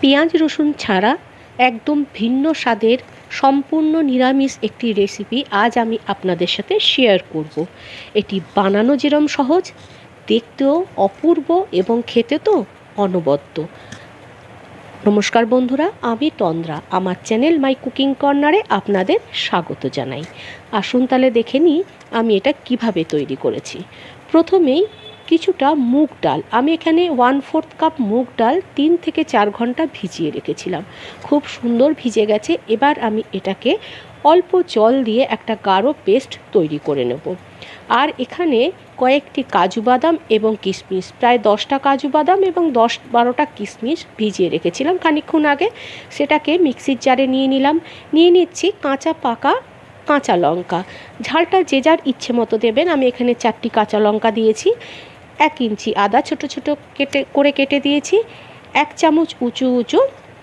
পেঁয়াজ রসুন ছাড়া একদম ভিন্ন স্বাদের সম্পূর্ণ নিরামিষ একটি রেসিপি আজ আমি আপনাদের সাথে শেয়ার করব। এটি বানানো যেরকম সহজ, দেখতেও অপূর্ব এবং খেতে তো অনবদ্য। নমস্কার বন্ধুরা, আমি তন্দ্রা। আমার চ্যানেল মাই কুকিং কর্নারে আপনাদের স্বাগত জানাই। আসুন তাহলে দেখে নিই আমি এটা কিভাবে তৈরি করেছি। প্রথমেই কিছুটা মুগ ডাল, আমি এখানে 1/4 কাপ মুগ ডাল 3 থেকে 4 ঘন্টা ভিজিয়ে রেখেছিলাম। খুব সুন্দর ভিজে গেছে। এবার আমি এটাকে অল্প জল দিয়ে একটা গাঢ় পেস্ট তৈরি করে নেব। আর এখানে কয়েকটি কাজু বাদাম এবং কিশমিশ, প্রায় 10টা কাজু বাদাম এবং 10-12টা কিশমিশ ভিজিয়ে রেখেছিলাম খানিকক্ষণ আগে, সেটাকে মিক্সির জারে নিয়ে নিলাম। নিয়ে নিচ্ছি কাঁচা পাকা কাঁচা লঙ্কা। ঝালটা যে যার ইচ্ছে মতো দেবেন। আমি এখানে 4টি কাঁচা লঙ্কা দিয়েছি। 1 ইঞ্চি আদা ছোট ছোট কেটে দিয়েছি। 1 চামচ উঁচু উঁচু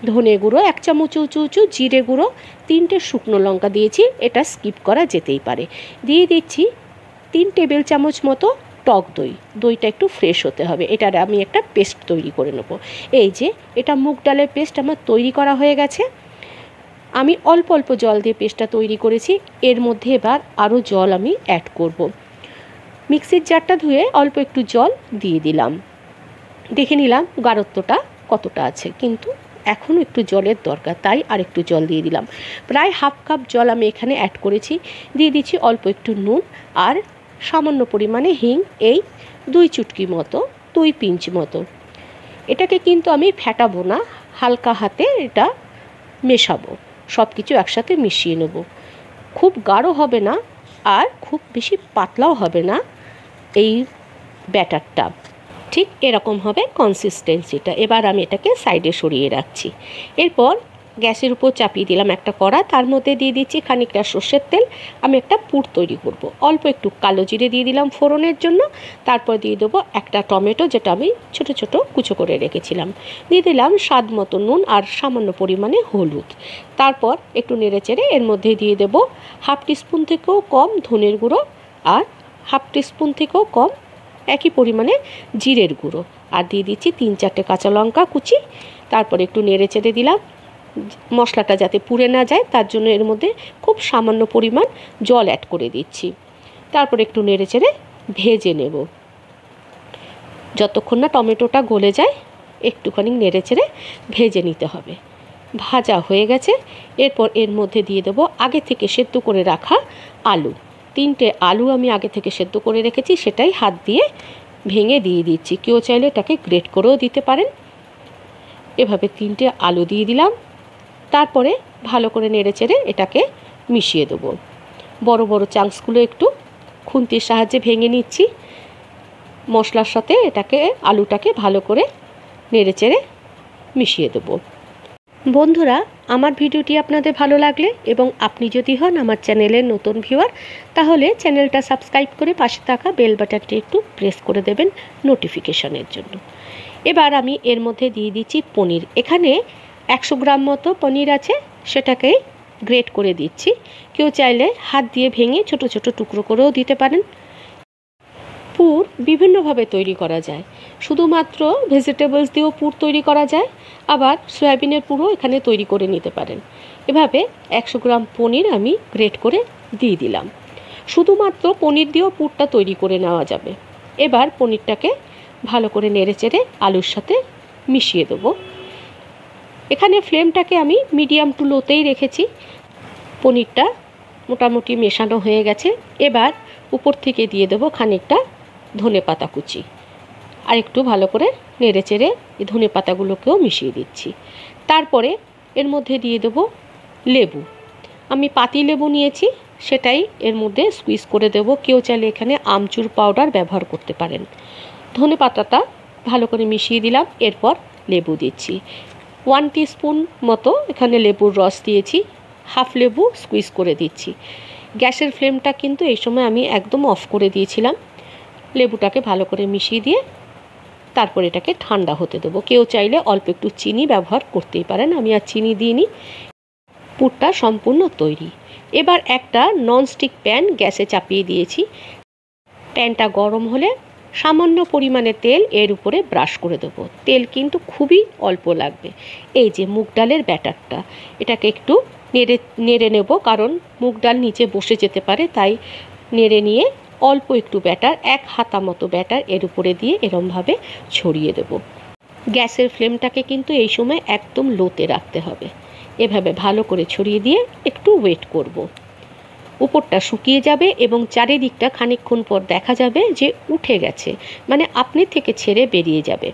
ধনে গুঁড়ো, 1 চামচ উঁচু উঁচু জিরে গুঁড়ো, 3টে শুকনো লঙ্কা দিয়েছি, এটা স্কিপ করা যেতেই পারে। দিয়ে দিচ্ছি 3 টেবিল চামচ মতো টক দই। দইটা একটু ফ্রেশ হতে হবে। এটার আমি একটা পেস্ট তৈরি করে নেব। এই যে এটা মুগ ডালের পেস্ট আমার তৈরি করা হয়ে গেছে। আমি অল্প অল্প জল দিয়ে পেস্টটা তৈরি করেছি। এর মধ্যে এবার আরও জল আমি অ্যাড করব। মিক্সির জারটা ধুয়ে অল্প একটু জল দিয়ে দিলাম। দেখে নিলাম গাঢ়ত্বটা কতটা আছে, কিন্তু এখনও একটু জলের দরকার, তাই আর একটু জল দিয়ে দিলাম। প্রায় 1/2 কাপ জল আমি এখানে অ্যাড করেছি। দিয়ে দিচ্ছি অল্প একটু নুন আর সামান্য পরিমাণে হিং, এই 2 চুটকি মতো, 2 পিঞ্চ মতো। এটাকে কিন্তু আমি ফেটাবো না, হালকা হাতে এটা মেশাবো, সব কিছু একসাথে মিশিয়ে নেব। খুব গাঢ় হবে না আর খুব বেশি পাতলাও হবে না। এই ব্যাটারটা ঠিক এরকম হবে কনসিস্টেন্সিটা। এবার আমি এটাকে সাইডে সরিয়ে রাখছি। এরপর গ্যাসের উপর চাপিয়ে দিলাম একটা কড়া, তার মধ্যে দিয়ে দিচ্ছি খানিকটা সর্ষের তেল। আমি একটা পুর তৈরি করব। অল্প একটু কালো জিরে দিয়ে দিলাম ফোড়নের জন্য। তারপর দিয়ে দেবো একটা টমেটো, যেটা আমি ছোট ছোট কুচো করে রেখেছিলাম। দিয়ে দিলাম স্বাদ মতো নুন আর সামান্য পরিমাণে হলুদ। তারপর একটু নেড়েচেড়ে এর মধ্যে দিয়ে দেবো 1/2 টিস্পুন থেকেও কম ধনের গুঁড়ো আর 1/2 টিস্পুন থেকেও কম একই পরিমাণে জিরের গুঁড়ো, আর দিয়ে দিচ্ছি 3-4টে কাঁচা লঙ্কা কুচি। তারপর একটু নেড়ে চেড়ে দিলাম। মশলাটা যাতে পুড়ে না যায় তার জন্য এর মধ্যে খুব সামান্য পরিমাণ জল অ্যাড করে দিচ্ছি। তারপর একটু নেড়ে চেড়ে ভেজে নেব যতক্ষণ না টমেটোটা গলে যায়। একটুখানি নেড়ে চেড়ে ভেজে নিতে হবে। ভাজা হয়ে গেছে। এরপর এর মধ্যে দিয়ে দেবো আগে থেকে সেদ্ধ করে রাখা আলু। 3টে আলু আমি আগে থেকে সেদ্ধ করে রেখেছি, সেটাই হাত দিয়ে ভেঙে দিয়ে দিচ্ছি। কেউ চাইলে এটাকে গ্রেট করেও দিতে পারেন। এভাবে 3টে আলু দিয়ে দিলাম। তারপরে ভালো করে নেড়েচেড়ে এটাকে মিশিয়ে দেবো। বড় বড় চাংসগুলো একটু খুন্তির সাহায্যে ভেঙে নিচ্ছি। মশলার সাথে এটাকে আলুটাকে ভালো করে নেড়েচেড়ে মিশিয়ে দেবো। বন্ধুরা, আমার ভিডিওটি আপনাদের ভালো লাগলে এবং আপনি যদি হন আমার চ্যানেলের নতুন ভিউয়ার, তাহলে চ্যানেলটা সাবস্ক্রাইব করে পাশে থাকা বেল বাটনটি একটু প্রেস করে দেবেন নোটিফিকেশনের জন্য। এবার আমি এর মধ্যে দিয়ে দিচ্ছি পনির। এখানে 100 গ্রাম মতো পনির আছে, সেটাকে গ্রেট করে দিচ্ছি। কেউ চাইলে হাত দিয়ে ভেঙে ছোট ছোট টুকরো করেও দিতে পারেন। পুর বিভিন্নভাবে তৈরি করা যায়। শুধুমাত্র ভেজিটেবলস দিয়েও পুর তৈরি করা যায়, আবার সয়াবিনের পুরও এখানে তৈরি করে নিতে পারেন। এভাবে 100 গ্রাম পনির আমি গ্রেট করে দিয়ে দিলাম। শুধুমাত্র পনির দিয়েও পুরটা তৈরি করে নেওয়া যাবে। এবার পনিরটাকে ভালো করে নেড়েচেড়ে আলুর সাথে মিশিয়ে দেবো। এখানে ফ্লেমটাকে আমি মিডিয়াম টু লোতেই রেখেছি। পনিরটা মোটামুটি মেশানো হয়ে গেছে। এবার উপর থেকে দিয়ে দেবো খানিকটা ধনে পাতা কুচি, আর একটু ভালো করে নেড়েচেড়ে এই ধনে পাতাগুলোকেও মিশিয়ে দিচ্ছি। তারপরে এর মধ্যে দিয়ে দেবো লেবু। আমি পাতি লেবু নিয়েছি, সেটাই এর মধ্যে স্কুইজ করে দেবো। কেউ চাইলে এখানে আমচুর পাউডার ব্যবহার করতে পারেন। ধনে পাতাটা ভালো করে মিশিয়ে দিলাম। এরপর লেবু দিচ্ছি 1 টিস্পুন মতো, এখানে লেবুর রস দিয়েছি। 1/2 লেবু স্কুইজ করে দিচ্ছি। গ্যাসের ফ্লেমটা কিন্তু এই সময় আমি একদম অফ করে দিয়েছিলাম। লেবুটাকে ভালো করে মিশিয়ে দিয়ে তারপর এটাকে ঠান্ডা হতে দেবো। কেউ চাইলে অল্প একটু চিনি ব্যবহার করতেই পারেন, আমি আর চিনি দিইনি। পুরটা সম্পূর্ণ তৈরি। এবার একটা ননস্টিক প্যান গ্যাসে চাপিয়ে দিয়েছি। প্যানটা গরম হলে সামান্য পরিমাণে তেল এর উপরে ব্রাশ করে দেবো। তেল কিন্তু খুবই অল্প লাগবে। এই যে মুগ ডালের ব্যাটারটা, এটাকে একটু নেড়ে নেব, কারণ মুগ ডাল নিচে বসে যেতে পারে, তাই নেড়ে নিয়ে অল্প একটু ব্যাটার, 1 হাতা মতো ব্যাটার এর উপরে দিয়ে এরমভাবে ছড়িয়ে দেব। গ্যাসের ফ্লেমটাকে কিন্তু এই সময় একদম লোতে রাখতে হবে। এভাবে ভালো করে ছড়িয়ে দিয়ে একটু ওয়েট করব। উপরটা শুকিয়ে যাবে এবং চারিদিকটা খানিকক্ষণ পর দেখা যাবে যে উঠে গেছে, মানে আপনি থেকে ছেড়ে বেরিয়ে যাবে।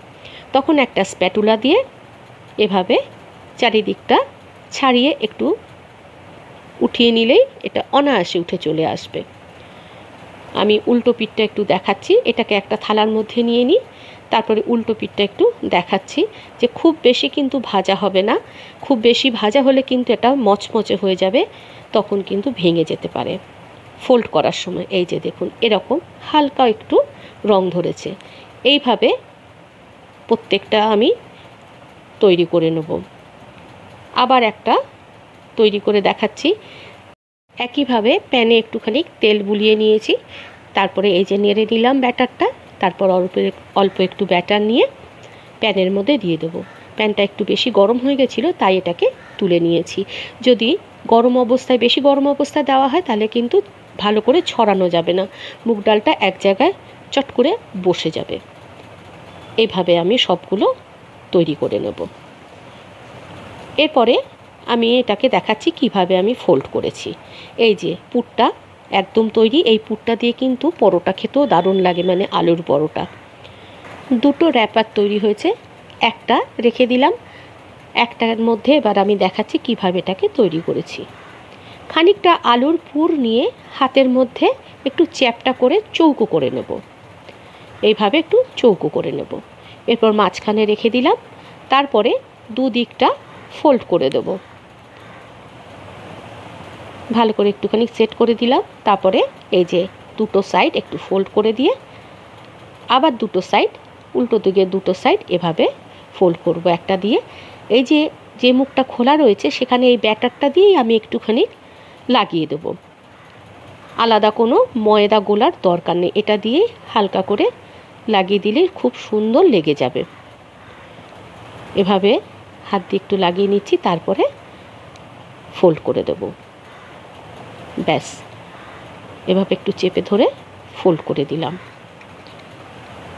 তখন একটা স্প্যাটুলা দিয়ে এভাবে চারিদিকটা ছাড়িয়ে একটু উঠিয়ে নিলেই এটা অনায়াসে উঠে চলে আসবে। আমি উল্টো পিঠটা একটু দেখাচ্ছি। এটাকে একটা থালার মধ্যে নিয়ে নিই, তারপরে উল্টো পিঠটা একটু দেখাচ্ছি যে খুব বেশি কিন্তু ভাজা হবে না। খুব বেশি ভাজা হলে কিন্তু এটা মচমচে হয়ে যাবে, তখন কিন্তু ভেঙে যেতে পারে ফোল্ড করার সময়। এই যে দেখুন, এরকম হালকা একটু রং ধরেছে। এইভাবে প্রত্যেকটা আমি তৈরি করে নেব। আবার একটা তৈরি করে দেখাচ্ছি। একইভাবে প্যানে একটুখানি তেল বুলিয়ে নিয়েছি, তারপরে এই যে নেড়ে দিলাম ব্যাটারটা, তারপর অল্প একটু ব্যাটার নিয়ে প্যানের মধ্যে দিয়ে দেবো। প্যানটা একটু বেশি গরম হয়ে গেছিলো, তাই এটাকে তুলে নিয়েছি। যদি বেশি গরম অবস্থায় দেওয়া হয় তাহলে কিন্তু ভালো করে ছড়ানো যাবে না, মুগ ডালটা এক জায়গায় চট করে বসে যাবে। এইভাবে আমি সবগুলো তৈরি করে নেব। এরপরে আমি এটাকে দেখাচ্ছি কিভাবে আমি ফোল্ড করেছি। এই যে পুরটা একদম তৈরি। এই পুরটা দিয়ে কিন্তু পরোটা খেতেও দারুণ লাগে, মানে আলুর পরোটা। দুটো র্যাপার তৈরি হয়েছে, একটা রেখে দিলাম। একটার মধ্যে এবার আমি দেখাচ্ছি কিভাবে এটাকে তৈরি করেছি। খানিকটা আলুর পুর নিয়ে হাতের মধ্যে একটু চ্যাপটা করে চৌকো করে নেব। এইভাবে একটু চৌকো করে নেব। এরপর মাঝখানে রেখে দিলাম, তারপরে দুদিকটা ফোল্ড করে দেব। ভালো করে একটুখানি সেট করে দিলাম। তারপরে এই যে দুটো সাইড একটু ফোল্ড করে দিয়ে আবার দুটো সাইড, উল্টো দিকে দুটো সাইড এভাবে ফোল্ড করব একটা দিয়ে। এই যে মুখটা খোলা রয়েছে সেখানে এই ব্যাটারটা দিয়েই আমি একটুখানি লাগিয়ে দেব। আলাদা কোনো ময়দা গোলার দরকার নেই, এটা দিয়েই হালকা করে লাগিয়ে দিলে খুব সুন্দর লেগে যাবে। এভাবে হাত দিয়ে একটু লাগিয়ে নিচ্ছি, তারপরে ফোল্ড করে দেব। ব্যাস, এভাবে একটু চেপে ধরে ফোল্ড করে দিলাম।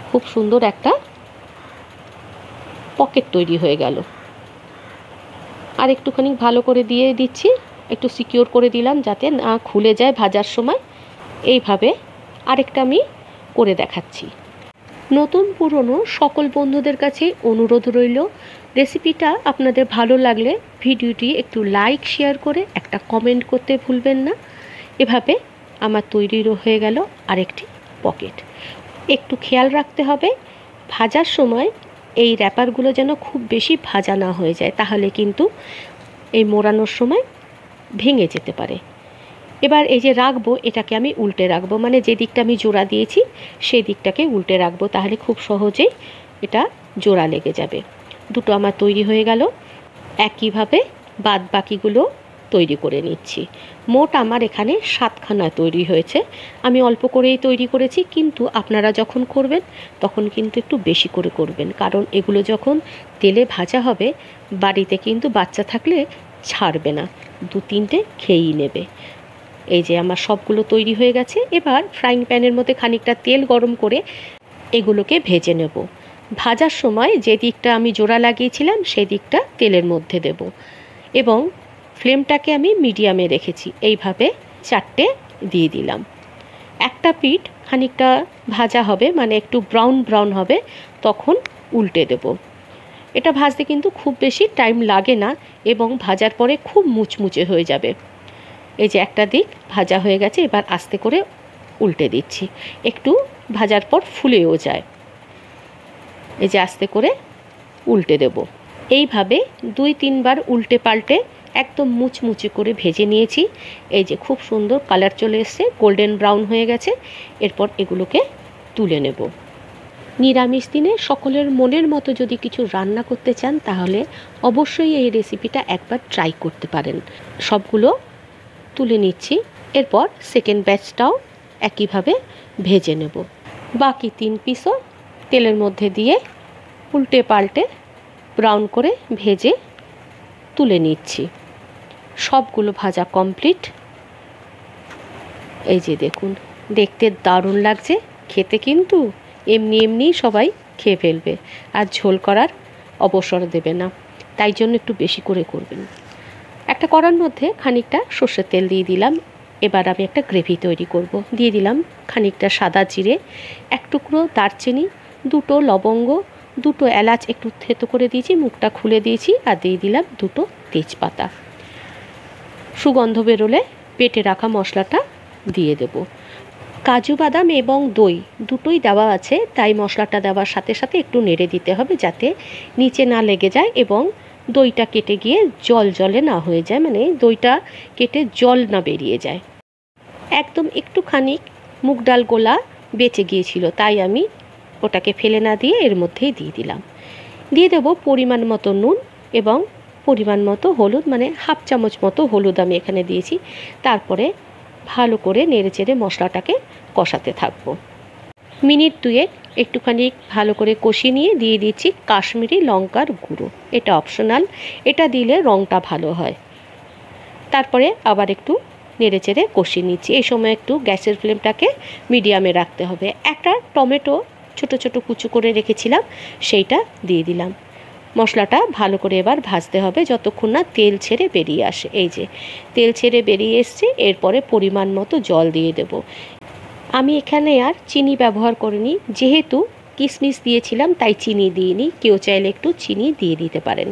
খুব সুন্দর একটা পকেট তৈরি হয়ে গেল। আর একটুখানি ভালো করে দিয়ে দিচ্ছি, একটু সিকিউর করে দিলাম যাতে না খুলে যায় ভাজার সময়। এইভাবে আরেকটা আমি করে দেখাচ্ছি। নতুন পুরনো সকল বন্ধুদের কাছে অনুরোধ রইল, রেসিপিটা আপনাদের ভালো লাগলে ভিডিওটি একটু লাইক শেয়ার করে একটা কমেন্ট করতে ভুলবেন না। এভাবে আমার তৈরিরও হয়ে গেল আরেকটি পকেট। একটু খেয়াল রাখতে হবে ভাজার সময় এই র্যাপারগুলো যেন খুব বেশি ভাজা না হয়ে যায়, তাহলে কিন্তু এই মোড়ানোর সময় ভেঙে যেতে পারে। এবার এই যে রাখবো, এটাকে আমি উল্টে রাখবো, মানে যে দিকটা আমি জোড়া দিয়েছি সেই দিকটাকে উল্টে রাখবো, তাহলে খুব সহজেই এটা জোড়া লেগে যাবে। দুটো আমার তৈরি হয়ে গেল। একইভাবে বাদ বাকিগুলো তৈরি করে নিচ্ছি। মোট আমার এখানে 7খানা তৈরি হয়েছে। আমি অল্প করেই তৈরি করেছি, কিন্তু আপনারা যখন করবেন তখন কিন্তু একটু বেশি করে করবেন, কারণ এগুলো যখন তেলে ভাজা হবে বাড়িতে কিন্তু বাচ্চা থাকলে ছাড়বে না, 2-3টে খেয়েই নেবে। এই যে আমার সবগুলো তৈরি হয়ে গেছে। এবার ফ্রাইং প্যানের মধ্যে খানিকটা তেল গরম করে এগুলোকে ভেজে নেব। ভাজার সময় যে দিকটা আমি জোড়া লাগিয়েছিলাম সেই দিকটা তেলের মধ্যে দেব এবং ফ্লেমটাকে আমি মিডিয়ামে রেখেছি। এইভাবে 4টে দিয়ে দিলাম। একটা পিঠ খানিকটা ভাজা হবে, মানে একটু ব্রাউন ব্রাউন হবে, তখন উল্টে দেব। এটা ভাজতে কিন্তু খুব বেশি টাইম লাগে না এবং ভাজার পরে খুব মুচমুচে হয়ে যাবে। এই যে একটা দিক ভাজা হয়ে গেছে, এবার আস্তে করে উল্টে দিচ্ছি। একটু ভাজার পর ফুলেও যায়। এই যে আস্তে করে উল্টে দেব। এইভাবে 2-3 বার উল্টে পাল্টে একদম মুচমুচে করে ভেজে নিয়েছি। এই যে খুব সুন্দর কালার চলে এসছে, গোল্ডেন ব্রাউন হয়ে গেছে। এরপর এগুলোকে তুলে নেব। নিরামিষ দিনে সকলের মনের মতো যদি কিছু রান্না করতে চান তাহলে অবশ্যই এই রেসিপিটা একবার ট্রাই করতে পারেন। সবগুলো তুলে নিচ্ছি। এরপর সেকেন্ড ব্যাচটাও একইভাবে ভেজে নেব। বাকি 3 পিসও তেলের মধ্যে দিয়ে উল্টে পাল্টে ব্রাউন করে ভেজে তুলে নিচ্ছি। সবগুলো ভাজা কমপ্লিট। এই যে দেখুন, দেখতে দারুণ লাগছে, খেতে কিন্তু এমনি এমনিই সবাই খেয়ে ফেলবে, আর ঝোল করার অবসর দেবে না, তাই জন্য একটু বেশি করে করবেন। একটা কড়ার মধ্যে খানিকটা সর্ষের তেল দিয়ে দিলাম। এবার আমি একটা গ্রেভি তৈরি করব। দিয়ে দিলাম খানিকটা সাদা জিরে, 1 টুকরো দারচিনি, 2টো লবঙ্গ, 2টো এলাচ একটু থেতো করে দিয়েছি, মুখটা খুলে দিয়েছি, আর দিয়ে দিলাম 2টো তেজপাতা। সুগন্ধ বেরোলে বেটে রাখা মশলাটা দিয়ে দেব। কাজু বাদাম এবং দই দুটোই দেওয়া আছে, তাই মশলাটা দেওয়ার সাথে সাথে একটু নেড়ে দিতে হবে যাতে নিচে না লেগে যায় এবং দইটা কেটে গিয়ে জল জলে না হয়ে যায়, মানে দইটা কেটে জল না বেরিয়ে যায়। একদম একটুখানি মুগ ডাল গোলা বেঁচে গিয়েছিল, তাই আমি ওটাকে ফেলে না দিয়ে এর মধ্যেই দিয়ে দিলাম। দিয়ে দেবো পরিমাণ মতো নুন এবং পরিমাণ মতো হলুদ, মানে 1/2 চামচ মতো হলুদ আমি এখানে দিয়েছি। তারপরে ভালো করে নেড়েচেড়ে মশলাটাকে কষাতে থাকবো। মিনিট 2 একটুখানি ভালো করে কষিয়ে নিয়ে দিয়ে দিচ্ছি কাশ্মীরি লঙ্কার গুঁড়ো। এটা অপশনাল, এটা দিলে রঙটা ভালো হয়। তারপরে আবার একটু নেড়েচেড়ে কষিয়ে নিচ্ছি। এই সময় একটু গ্যাসের ফ্লেমটাকে মিডিয়ামে রাখতে হবে। একটা টমেটো ছোট ছোট কুচু করে রেখেছিলাম, সেইটা দিয়ে দিলাম। মশলাটা ভালো করে এবার ভাজতে হবে যতক্ষণ না তেল ছেড়ে বেরিয়ে আসে। এই যে তেল ছেড়ে বেরিয়ে এসছে, এরপরে পরিমাণ মতো জল দিয়ে দেব। আমি এখানে আর চিনি ব্যবহার করিনি, যেহেতু কিশমিশ দিয়েছিলাম তাই চিনি দিইনি। কেউ চাইলে একটু চিনি দিয়ে দিতে পারেন।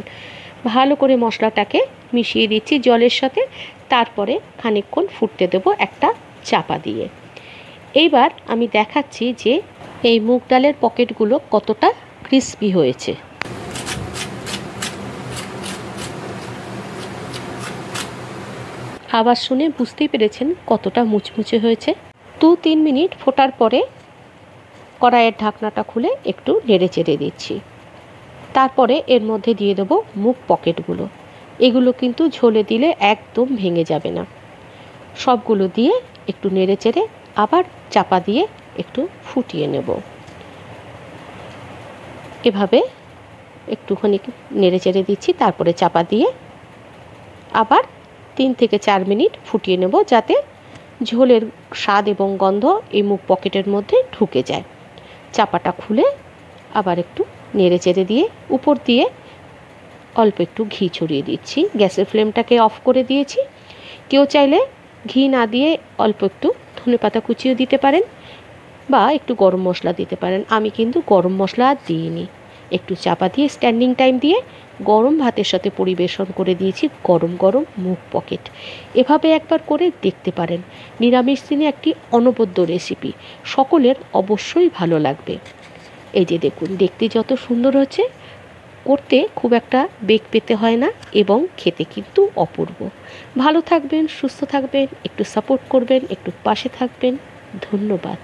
ভালো করে মশলাটাকে মিশিয়ে দিচ্ছি জলের সাথে। তারপরে খানিকক্ষণ ফুটতে দেবো একটা চাপা দিয়ে। এইবার আমি দেখাচ্ছি যে এই মুগ ডালের পকেটগুলো কতটা ক্রিস্পি হয়েছে। আবার শুনে বুঝতেই পেরেছেন কতটা মুচমুচে হয়েছে। 2-3 মিনিট ফোটার পরে কড়াইয়ের ঢাকনাটা খুলে একটু নেড়ে চেড়ে দিচ্ছি। তারপরে এর মধ্যে দিয়ে দেবো মুগ পকেটগুলো। এগুলো কিন্তু ঝোলে দিলে একদম ভেঙে যাবে না। সবগুলো দিয়ে একটু নেড়ে চেড়ে আবার চাপা দিয়ে একটু ফুটিয়ে নেব। এভাবে একটুখানি নেড়ে চেড়ে দিচ্ছি, তারপরে চাপা দিয়ে আবার 3 থেকে 4 মিনিট ফুটিয়ে নেব যাতে ঝোলের স্বাদ এবং গন্ধ এই মুগ পকেটের মধ্যে ঢুকে যায়। চাপাটা খুলে আবার একটু নেড়ে চেড়ে দিয়ে উপর দিয়ে অল্প একটু ঘি ছড়িয়ে দিচ্ছি। গ্যাসের ফ্লেমটাকে অফ করে দিয়েছি। কেউ চাইলে ঘি না দিয়ে অল্প একটু ধনেপাতা কুচিও দিতে পারেন বা একটু গরম মশলা দিতে পারেন। আমি কিন্তু গরম মশলা আর দিইনি। একটু চাপা দিয়ে স্ট্যান্ডিং টাইম দিয়ে গরম ভাতের সাথে পরিবেশন করে দিয়েছি গরম গরম মুগ পকেট। এভাবে একবার করে দেখতে পারেন। নিরামিষ দিনে একটি অনবদ্য রেসিপি, সকলের অবশ্যই ভালো লাগবে। এই যে দেখুন, দেখতে যত সুন্দর হচ্ছে, করতে খুব একটা বেগ পেতে হয় না এবং খেতে কিন্তু অপূর্ব। ভালো থাকবেন, সুস্থ থাকবেন, একটু সাপোর্ট করবেন, একটু পাশে থাকবেন। ধন্যবাদ।